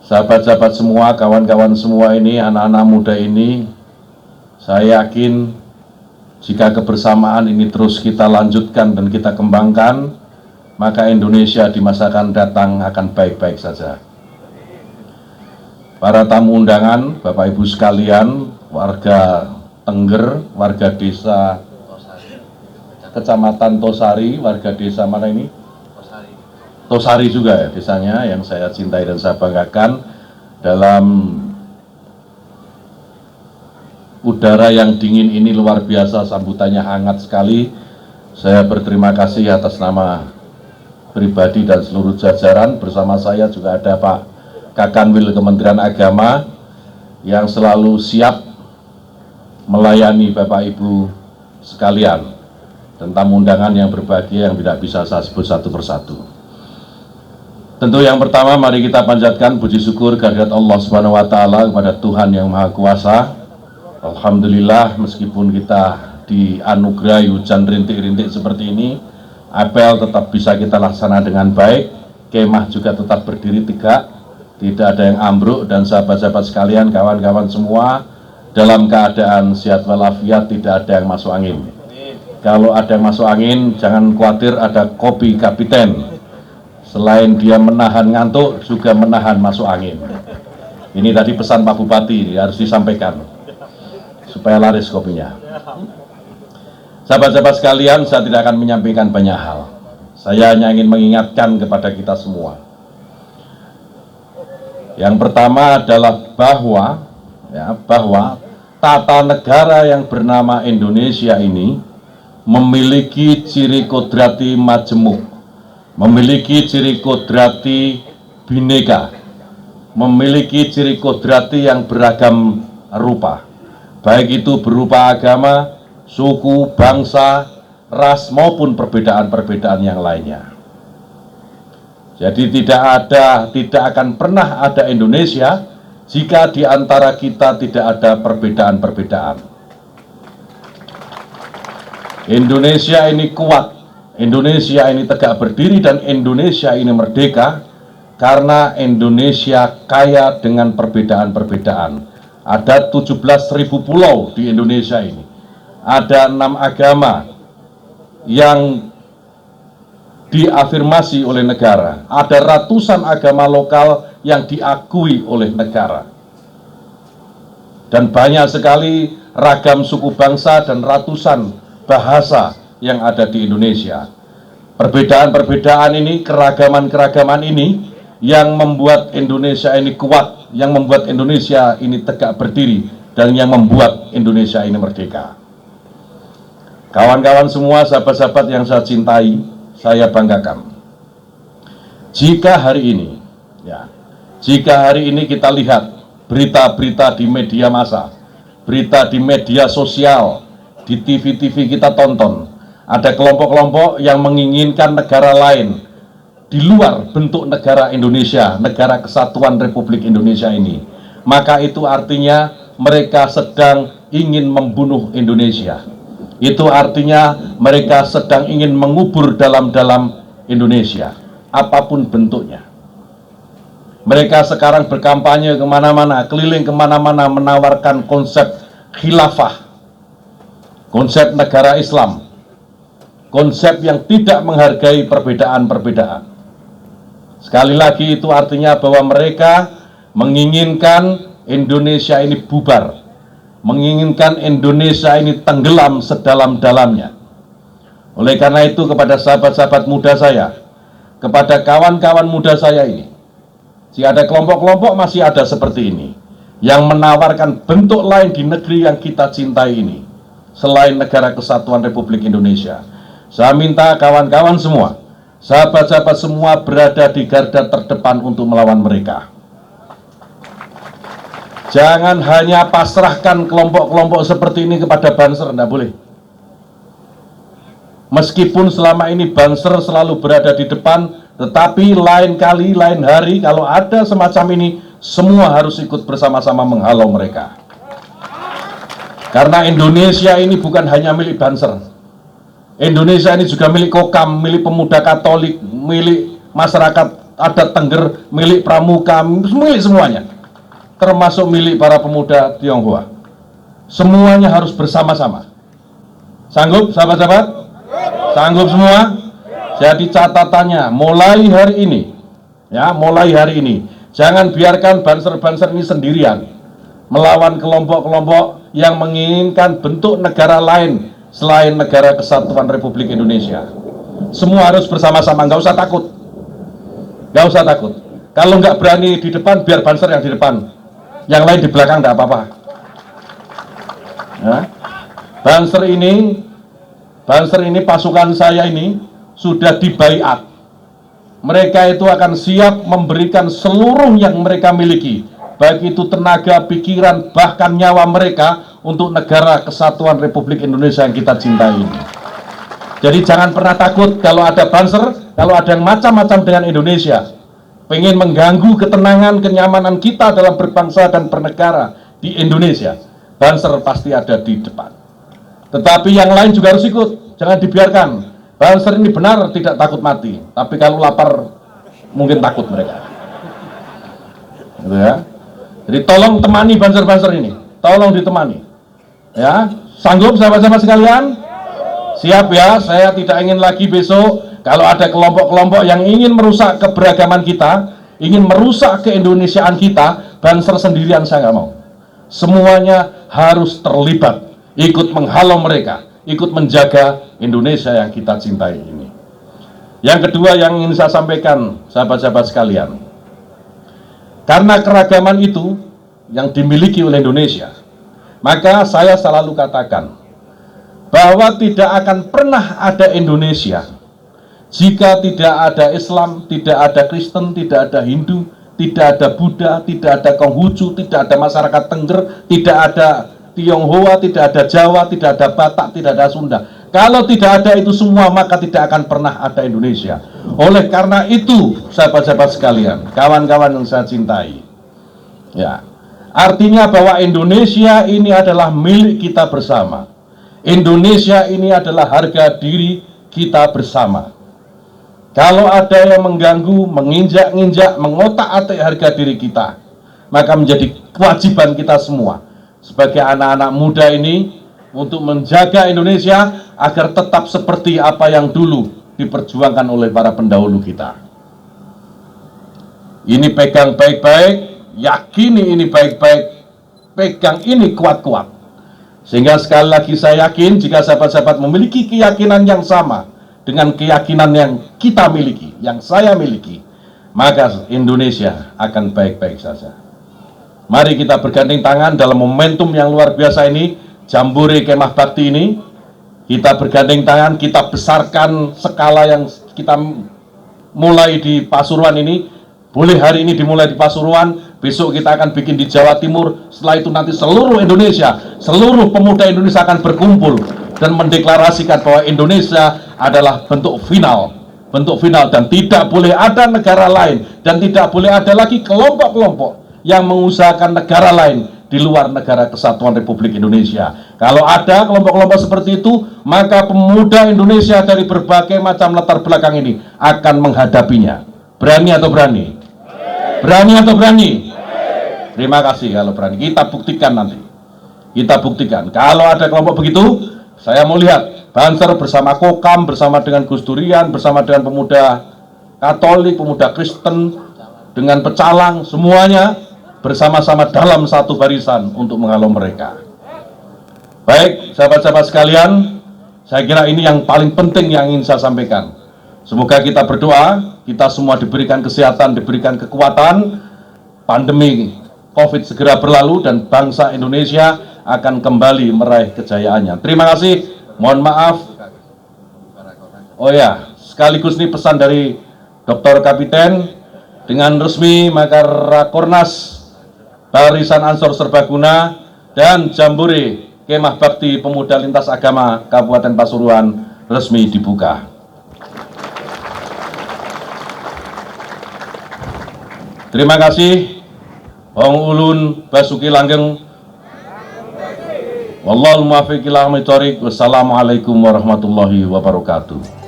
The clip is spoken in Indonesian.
sahabat-sahabat semua, kawan-kawan semua ini, anak-anak muda ini, saya yakin jika kebersamaan ini terus kita lanjutkan dan kita kembangkan, maka Indonesia di masa akan datang akan baik-baik saja. Para tamu undangan, Bapak Ibu sekalian, warga Tengger, warga desa Kecamatan Tosari, warga desa mana ini? Tosari juga ya desanya, yang saya cintai dan saya banggakan. Dalam udara yang dingin ini luar biasa, sambutannya hangat sekali. Saya berterima kasih atas nama pribadi dan seluruh jajaran. Bersama saya juga ada Pak Kakanwil Kementerian Agama yang selalu siap melayani Bapak Ibu sekalian, dan tamu undangan yang berbahagia yang tidak bisa saya sebut satu persatu. Tentu yang pertama, mari kita panjatkan puji syukur kehadirat Allah Subhanahu wa Ta'ala kepada Tuhan yang Maha Kuasa. Alhamdulillah, meskipun kita dianugerahi hujan rintik-rintik seperti ini, apel tetap bisa kita laksana dengan baik, kemah juga tetap berdiri tegak, tidak ada yang ambruk, dan sahabat-sahabat sekalian, kawan-kawan semua dalam keadaan sehat walafiat, tidak ada yang masuk angin. Kalau ada yang masuk angin, jangan khawatir, ada kopi kapiten. Selain dia menahan ngantuk, juga menahan masuk angin. Ini tadi pesan Pak Bupati, harus disampaikan supaya laris kopinya. Sahabat-sahabat sekalian, saya tidak akan menyampaikan banyak hal. Saya hanya ingin mengingatkan kepada kita semua. Yang pertama adalah bahwa tata negara yang bernama Indonesia ini memiliki ciri kodrati majemuk, memiliki ciri kodrati bineka, memiliki ciri kodrati yang beragam rupa, baik itu berupa agama, suku, bangsa, ras, maupun perbedaan-perbedaan yang lainnya. Jadi tidak akan pernah ada Indonesia jika di antara kita tidak ada perbedaan-perbedaan. Indonesia ini kuat, Indonesia ini tegak berdiri, dan Indonesia ini merdeka karena Indonesia kaya dengan perbedaan-perbedaan. Ada 17.000 pulau di Indonesia ini. Ada 6 agama yang diafirmasi oleh negara. Ada ratusan agama lokal yang diakui oleh negara. Dan banyak sekali ragam suku bangsa dan ratusan bahasa yang ada di Indonesia. Perbedaan-perbedaan ini, keragaman-keragaman ini yang membuat Indonesia ini kuat, yang membuat Indonesia ini tegak berdiri, dan yang membuat Indonesia ini merdeka. Kawan-kawan semua, sahabat-sahabat yang saya cintai, saya banggakan. Jika hari ini kita lihat berita-berita di media massa, berita di media sosial, di TV-TV kita tonton, ada kelompok-kelompok yang menginginkan negara lain di luar bentuk negara Indonesia, negara kesatuan Republik Indonesia ini, maka itu artinya mereka sedang ingin membunuh Indonesia. Itu artinya mereka sedang ingin mengubur dalam-dalam Indonesia, apapun bentuknya. Mereka sekarang berkampanye kemana-mana, keliling kemana-mana, menawarkan konsep khilafah, konsep negara Islam, konsep yang tidak menghargai perbedaan-perbedaan. Sekali lagi, itu artinya bahwa mereka menginginkan Indonesia ini bubar, menginginkan Indonesia ini tenggelam sedalam-dalamnya. Oleh karena itu, kepada sahabat-sahabat muda saya, kepada kawan-kawan muda saya ini, jika ada kelompok-kelompok masih ada seperti ini, yang menawarkan bentuk lain di negeri yang kita cintai ini, selain negara kesatuan Republik Indonesia, saya minta kawan-kawan semua, sahabat-sahabat semua berada di garda terdepan untuk melawan mereka. Jangan hanya pasrahkan kelompok-kelompok seperti ini kepada Banser, tidak boleh. Meskipun selama ini Banser selalu berada di depan, tetapi lain kali, lain hari, kalau ada semacam ini, semua harus ikut bersama-sama menghalau mereka. Karena Indonesia ini bukan hanya milik Banser. Indonesia ini juga milik Kokam, milik pemuda Katolik, milik masyarakat ada Tengger milik Pramuka, milik semuanya, termasuk milik para pemuda Tionghoa. Semuanya harus bersama-sama. Sanggup sahabat-sahabat? Sanggup semua? Jadi catatannya mulai hari ini, ya, mulai hari ini, jangan biarkan banser-banser ini sendirian melawan kelompok-kelompok yang menginginkan bentuk negara lain selain negara kesatuan Republik Indonesia. Semua harus bersama-sama, nggak usah takut, nggak usah takut. Kalau nggak berani di depan, biar banser yang di depan, yang lain di belakang nggak apa-apa. Ya. Banser ini pasukan saya ini sudah dibaiat. Mereka itu akan siap memberikan seluruh yang mereka miliki, baik itu tenaga, pikiran, bahkan nyawa mereka untuk negara kesatuan Republik Indonesia yang kita cintai ini. Jadi jangan pernah takut kalau ada banser, kalau ada yang macam-macam dengan Indonesia, pengen mengganggu ketenangan, kenyamanan kita dalam berbangsa dan bernegara di Indonesia. Banser pasti ada di depan. Tetapi yang lain juga harus ikut, jangan dibiarkan. Banser ini benar tidak takut mati, tapi kalau lapar mungkin takut mereka. Gitu ya. Jadi tolong temani banser-banser ini, tolong ditemani. Ya, sanggup sahabat-sahabat sekalian? Siap ya, saya tidak ingin lagi besok kalau ada kelompok-kelompok yang ingin merusak keberagaman kita, ingin merusak keindonesiaan kita, banser sendirian saya nggak mau. Semuanya harus terlibat, ikut menghalau mereka, ikut menjaga Indonesia yang kita cintai ini. Yang kedua yang ingin saya sampaikan, sahabat-sahabat sekalian, karena keragaman itu yang dimiliki oleh Indonesia, maka saya selalu katakan bahwa tidak akan pernah ada Indonesia jika tidak ada Islam, tidak ada Kristen, tidak ada Hindu, tidak ada Buddha, tidak ada Konghucu, tidak ada masyarakat Tengger, tidak ada Tionghoa, tidak ada Jawa, tidak ada Batak, tidak ada Sunda. Kalau tidak ada itu semua, maka tidak akan pernah ada Indonesia. Oleh karena itu, sahabat-sahabat sekalian, kawan-kawan yang saya cintai, ya, artinya bahwa Indonesia ini adalah milik kita bersama. Indonesia ini adalah harga diri kita bersama. Kalau ada yang mengganggu, menginjak-injak, mengotak-atik harga diri kita, maka menjadi kewajiban kita semua sebagai anak-anak muda ini untuk menjaga Indonesia agar tetap seperti apa yang dulu diperjuangkan oleh para pendahulu kita. Ini pegang baik-baik, yakini ini baik-baik, pegang ini kuat-kuat. Sehingga sekali lagi saya yakin jika sahabat-sahabat memiliki keyakinan yang sama dengan keyakinan yang kita miliki, yang saya miliki, maka Indonesia akan baik-baik saja. Mari kita bergandeng tangan dalam momentum yang luar biasa ini, Jambore Kemah Bakti ini. Kita bergandeng tangan, kita besarkan skala yang kita mulai di Pasuruan ini. Boleh hari ini dimulai di Pasuruan, besok kita akan bikin di Jawa Timur, setelah itu nanti seluruh Indonesia, seluruh pemuda Indonesia akan berkumpul dan mendeklarasikan bahwa Indonesia adalah bentuk final dan tidak boleh ada negara lain dan tidak boleh ada lagi kelompok-kelompok yang mengusahakan negara lain di luar negara kesatuan Republik Indonesia. Kalau ada kelompok-kelompok seperti itu, maka pemuda Indonesia dari berbagai macam latar belakang ini akan menghadapinya. Berani atau berani? Berani atau berani? Terima kasih kalau berani. Kita buktikan nanti. Kita buktikan. Kalau ada kelompok begitu, saya mau lihat Banser bersama Kokam, bersama dengan Gus Durian, bersama dengan pemuda Katolik, pemuda Kristen, dengan pecalang, semuanya bersama-sama dalam satu barisan untuk menghalau mereka. Baik, sahabat-sahabat sekalian, saya kira ini yang paling penting yang ingin saya sampaikan. Semoga kita berdoa, kita semua diberikan kesehatan, diberikan kekuatan, pandemi COVID segera berlalu dan bangsa Indonesia akan kembali meraih kejayaannya. Terima kasih, mohon maaf. Oh ya, sekaligus ini pesan dari Dr. Kapiten, dengan resmi maka Rakornas Barisan Ansor Serbaguna dan Jambore Kemah Bakti Pemuda Lintas Agama Kabupaten Pasuruan resmi dibuka. Terima kasih. Wong ulun Basuki Langgeng. Wallahul muwaffiq ila aqwamit thoriq. Wassalamualaikum warahmatullahi wabarakatuh.